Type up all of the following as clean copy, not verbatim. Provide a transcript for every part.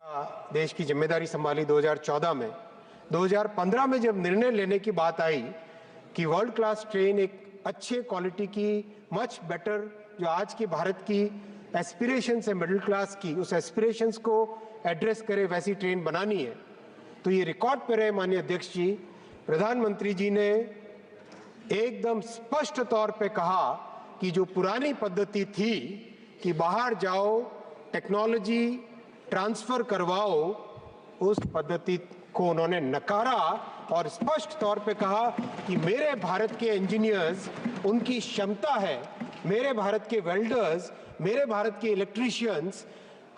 देश की जिम्मेदारी संभाली 2014 में, 2015 में जब निर्णय लेने की बात आई कि वर्ल्ड क्लास ट्रेन एक अच्छे क्वालिटी की मच बेटर जो आज की भारत की एस्पिरेशंस है मिडिल क्लास की, उस एस्पिरेशंस को एड्रेस करे वैसी ट्रेन बनानी है, तो ये रिकॉर्ड पे रहे माननीय अध्यक्ष जी, प्रधानमंत्री जी ने एकदम स्पष्ट तौर पे कहा कि जो पुरानी पद्धति थी कि बाहर जाओ टेक्नोलॉजी ट्रांसफर करवाओ, उस पद्धति को उन्होंने नकारा और स्पष्ट तौर पे कहा कि मेरे भारत के इंजीनियर्स, उनकी क्षमता है, मेरे भारत के वेल्डर्स, मेरे भारत के इलेक्ट्रीशियंस,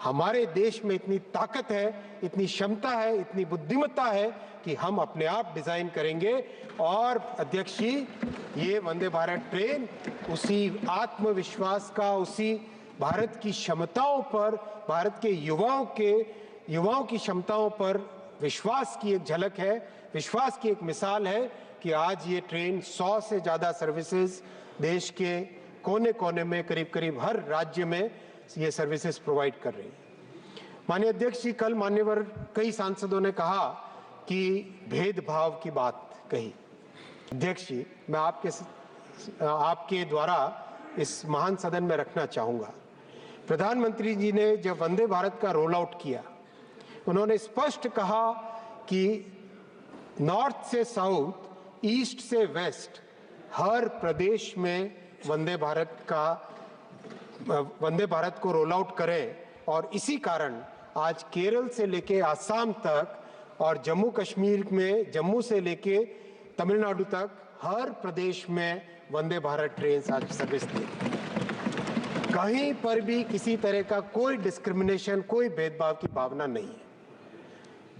हमारे देश में इतनी ताकत है, इतनी क्षमता है, इतनी बुद्धिमत्ता है कि हम अपने आप डिजाइन करेंगे। और अध्यक्ष जी, ये वंदे भारत ट्रेन उसी आत्मविश्वास का, उसी भारत की क्षमताओं पर, भारत के युवाओं की क्षमताओं पर विश्वास की एक झलक है, विश्वास की एक मिसाल है कि आज ये ट्रेन 100 से ज़्यादा सर्विसेज देश के कोने कोने में, करीब करीब हर राज्य में ये सर्विसेज प्रोवाइड कर रही है। माननीय अध्यक्ष जी, कल मान्यवर कई सांसदों ने कहा कि भेदभाव की बात कही। अध्यक्ष जी, मैं आपके द्वारा इस महान सदन में रखना चाहूँगा, प्रधानमंत्री जी ने जब वंदे भारत का रोल आउट किया, उन्होंने स्पष्ट कहा कि नॉर्थ से साउथ, ईस्ट से वेस्ट, हर प्रदेश में वंदे भारत को रोल आउट करें। और इसी कारण आज केरल से लेके आसाम तक और जम्मू कश्मीर में, जम्मू से लेके तमिलनाडु तक, हर प्रदेश में वंदे भारत ट्रेन आज सर्विस दे रही है। कहीं पर भी किसी तरह का कोई डिस्क्रिमिनेशन, कोई भेदभाव की भावना नहीं है।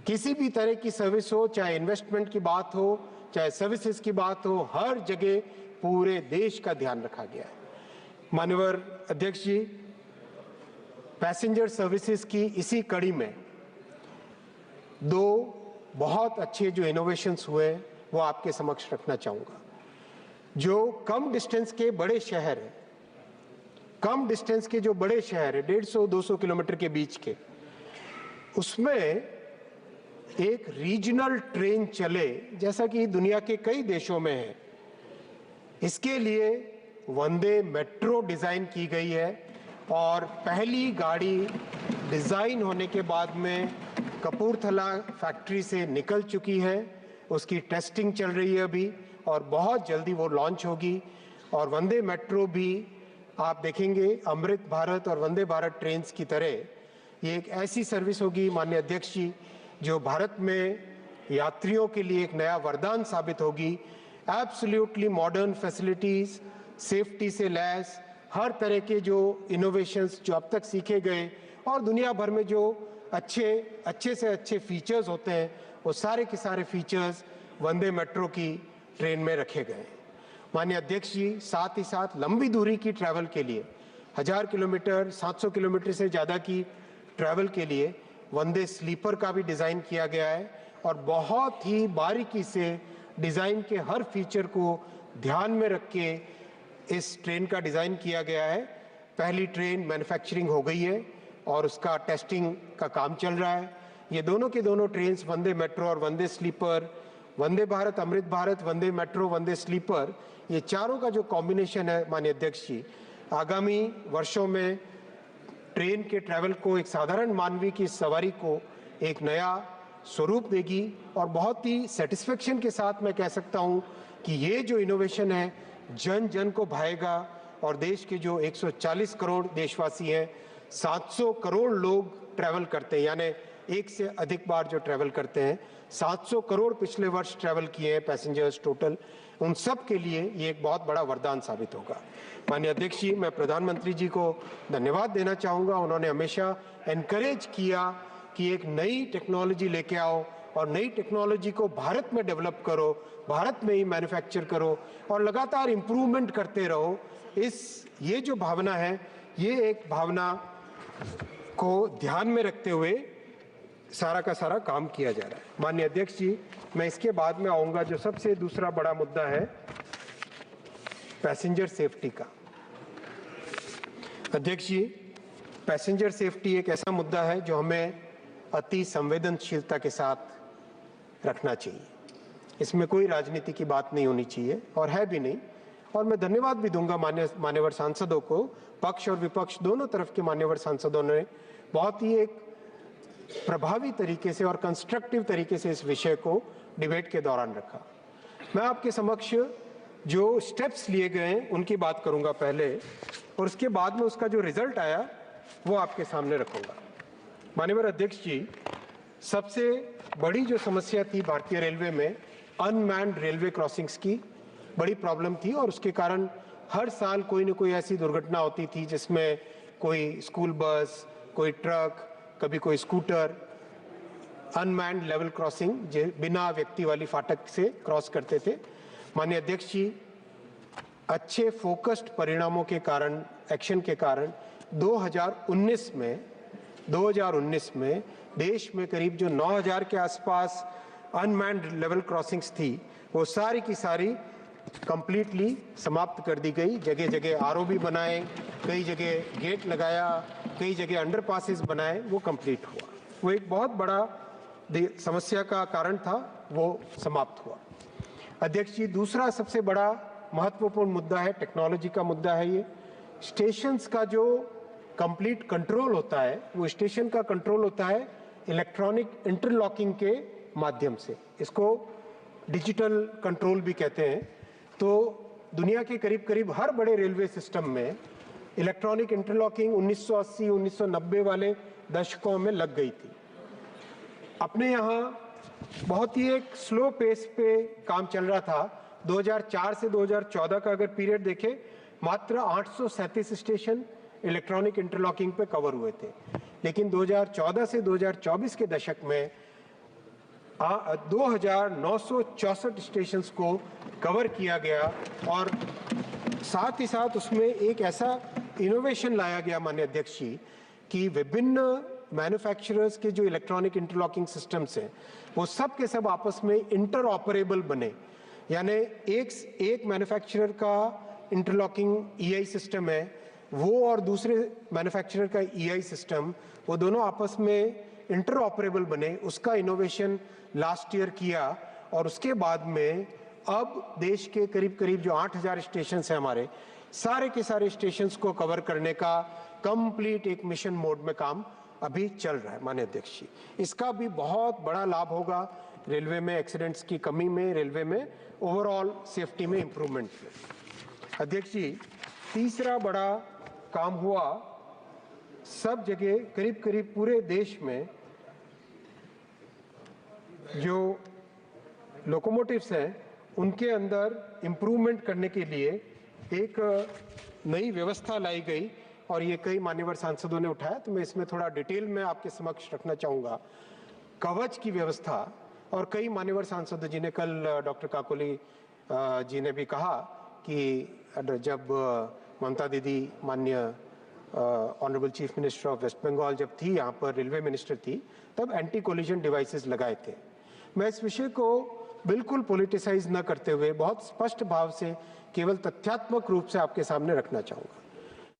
किसी भी तरह की सर्विस हो, चाहे इन्वेस्टमेंट की बात हो, चाहे सर्विसेज की बात हो, हर जगह पूरे देश का ध्यान रखा गया है। माननीय अध्यक्ष जी, पैसेंजर सर्विसेज की इसी कड़ी में दो बहुत अच्छे जो इनोवेशंस हुए वो आपके समक्ष रखना चाहूँगा। जो कम डिस्टेंस के बड़े शहर हैं, कम डिस्टेंस के जो बड़े शहर है 150-200 किलोमीटर के बीच के, उसमें एक रीजनल ट्रेन चले, जैसा कि दुनिया के कई देशों में है। इसके लिए वंदे मेट्रो डिजाइन की गई है और पहली गाड़ी डिजाइन होने के बाद में कपूरथला फैक्ट्री से निकल चुकी है, उसकी टेस्टिंग चल रही है अभी और बहुत जल्दी वो लॉन्च होगी। और वंदे मेट्रो भी आप देखेंगे अमृत भारत और वंदे भारत ट्रेन्स की तरह ये एक ऐसी सर्विस होगी माननीय अध्यक्ष जी, जो भारत में यात्रियों के लिए एक नया वरदान साबित होगी। एब्सोल्युटली मॉडर्न फैसिलिटीज, सेफ्टी से लैस हर तरह के जो इनोवेशंस जो अब तक सीखे गए और दुनिया भर में जो अच्छे से अच्छे फीचर्स होते हैं, वो सारे के सारे फीचर्स वंदे मेट्रो की ट्रेन में रखे गए। माननीय अध्यक्ष जी, साथ ही साथ लंबी दूरी की ट्रैवल के लिए 1000 किलोमीटर, 700 किलोमीटर से ज़्यादा की ट्रैवल के लिए वंदे स्लीपर का भी डिज़ाइन किया गया है और बहुत ही बारीकी से डिज़ाइन के हर फीचर को ध्यान में रख के इस ट्रेन का डिज़ाइन किया गया है। पहली ट्रेन मैन्युफैक्चरिंग हो गई है और उसका टेस्टिंग का काम चल रहा है। ये दोनों के दोनों ट्रेन्स वंदे मेट्रो और वंदे स्लीपर, वंदे भारत, अमृत भारत, वंदे मेट्रो, वंदे स्लीपर, ये चारों का जो कॉम्बिनेशन है माननीय अध्यक्ष जी, आगामी वर्षों में ट्रेन के ट्रैवल को, एक साधारण मानवी की सवारी को एक नया स्वरूप देगी। और बहुत ही सेटिस्फेक्शन के साथ मैं कह सकता हूँ कि ये जो इनोवेशन है जन जन को भाएगा और देश के जो 140 करोड़ देशवासी हैं, 700 करोड़ लोग ट्रैवल करते हैं, यानी एक से अधिक बार जो ट्रैवल करते हैं, 700 करोड़ पिछले वर्ष ट्रैवल किए हैं पैसेंजर्स टोटल, उन सब के लिए ये एक बहुत बड़ा वरदान साबित होगा। माननीय अध्यक्ष जी, मैं प्रधानमंत्री जी को धन्यवाद देना चाहूँगा। उन्होंने हमेशा एनकरेज किया कि एक नई टेक्नोलॉजी लेके आओ और नई टेक्नोलॉजी को भारत में डेवलप करो, भारत में ही मैन्युफैक्चर करो और लगातार इम्प्रूवमेंट करते रहो। ये जो भावना है, ये एक भावना को ध्यान में रखते हुए सारा का सारा काम किया जा रहा है। माननीय अध्यक्ष जी, मैं इसके बाद में आऊँगा जो सबसे दूसरा बड़ा मुद्दा है पैसेंजर सेफ्टी का। अध्यक्ष जी, पैसेंजर सेफ्टी एक ऐसा मुद्दा है जो हमें अति संवेदनशीलता के साथ रखना चाहिए। इसमें कोई राजनीति की बात नहीं होनी चाहिए और है भी नहीं। और मैं धन्यवाद भी दूंगा मान्यवर सांसदों को, पक्ष और विपक्ष दोनों तरफ के मान्यवर सांसदों ने बहुत ही एक प्रभावी तरीके से और कंस्ट्रक्टिव तरीके से इस विषय को डिबेट के दौरान रखा। मैं आपके समक्ष जो स्टेप्स लिए गए हैं उनकी बात करूंगा पहले, और उसके बाद में उसका जो रिजल्ट आया वो आपके सामने रखूंगा। माननीय अध्यक्ष जी, सबसे बड़ी जो समस्या थी भारतीय रेलवे में, अनमैन्ड रेलवे क्रॉसिंग्स की बड़ी प्रॉब्लम थी, और उसके कारण हर साल कोई न कोई ऐसी दुर्घटना होती थी जिसमें कोई स्कूल बस, कोई ट्रक, कभी कोई स्कूटर अनमैन्ड लेवल क्रॉसिंग बिना व्यक्ति वाली फाटक से क्रॉस करते थे। माननीय अध्यक्ष जी, अच्छे फोकस्ड परिणामों के कारण, एक्शन के कारण 2019 में देश में करीब जो 9000 के आसपास अनमैन्ड लेवल क्रॉसिंग्स थी, वो सारी की सारी कंप्लीटली समाप्त कर दी गई। जगह जगह आरओबी बनाए, कई जगह गेट लगाया, कई जगह अंडरपासेस बनाए, वो कंप्लीट हुआ। वो एक बहुत बड़ा समस्या का कारण था, वो समाप्त हुआ। अध्यक्ष जी, दूसरा सबसे बड़ा महत्वपूर्ण मुद्दा है, टेक्नोलॉजी का मुद्दा है। ये स्टेशंस का जो कंप्लीट कंट्रोल होता है, वो स्टेशन का कंट्रोल होता है इलेक्ट्रॉनिक इंटरलॉकिंग के माध्यम से। इसको डिजिटल कंट्रोल भी कहते हैं। तो दुनिया के करीब करीब हर बड़े रेलवे सिस्टम में इलेक्ट्रॉनिक इंटरलॉकिंग 1980-1990 वाले दशकों में लग गई थी। अपने यहाँ बहुत ही एक स्लो पेस पे काम चल रहा था। 2004 से 2014 का अगर पीरियड देखें, मात्र 837 स्टेशन इलेक्ट्रॉनिक इंटरलॉकिंग पे कवर हुए थे। लेकिन 2014 से 2024 के दशक में 2964 स्टेशंस को कवर किया गया, और साथ ही साथ उसमें एक ऐसा इनोवेशन लाया गया माननीय अध्यक्ष जी, कि विभिन्न मैन्युफैक्चरर्स के जो इलेक्ट्रॉनिक इंटरलॉकिंग सिस्टम्स हैं, वो सब के सब आपस में इंटर ऑपरेबल बने। यानी एक मैन्युफैक्चरर का इंटरलॉकिंग ईआई सिस्टम है, वो और दूसरे मैन्युफैक्चरर का ईआई सिस्टम, वो दोनों आपस में इंटर ऑपरेबल बने। उसका इनोवेशन लास्ट ईयर किया, और उसके बाद में अब देश के करीब करीब जो 8000 स्टेशन हैं हमारे, सारे के सारे स्टेशंस को कवर करने का कंप्लीट एक मिशन मोड में काम अभी चल रहा है माननीय अध्यक्ष जी। इसका भी बहुत बड़ा लाभ होगा रेलवे में, एक्सीडेंट्स की कमी में, रेलवे में ओवरऑल सेफ्टी में इंप्रूवमेंट में। अध्यक्ष जी, तीसरा बड़ा काम हुआ, सब जगह करीब करीब पूरे देश में जो लोकोमोटिव्स हैं उनके अंदर इंप्रूवमेंट करने के लिए एक नई व्यवस्था लाई गई, और ये कई मान्यवर सांसदों ने उठाया, तो मैं इसमें थोड़ा डिटेल में आपके समक्ष रखना चाहूँगा। कवच की व्यवस्था, और कई मान्यवर सांसदों जी ने, कल डॉक्टर काकोली जी ने भी कहा कि जब ममता दीदी माननीय honourable chief minister of West Bengal जब थी यहाँ पर, रेलवे मिनिस्टर थी, तब एंटी कोलिजन डिवाइसेस लगाए थे। मैं इस विषय को बिल्कुल पॉलिटिसाइज न करते हुए बहुत स्पष्ट भाव से केवल तथ्यात्मक रूप से आपके सामने रखना चाहूँगा।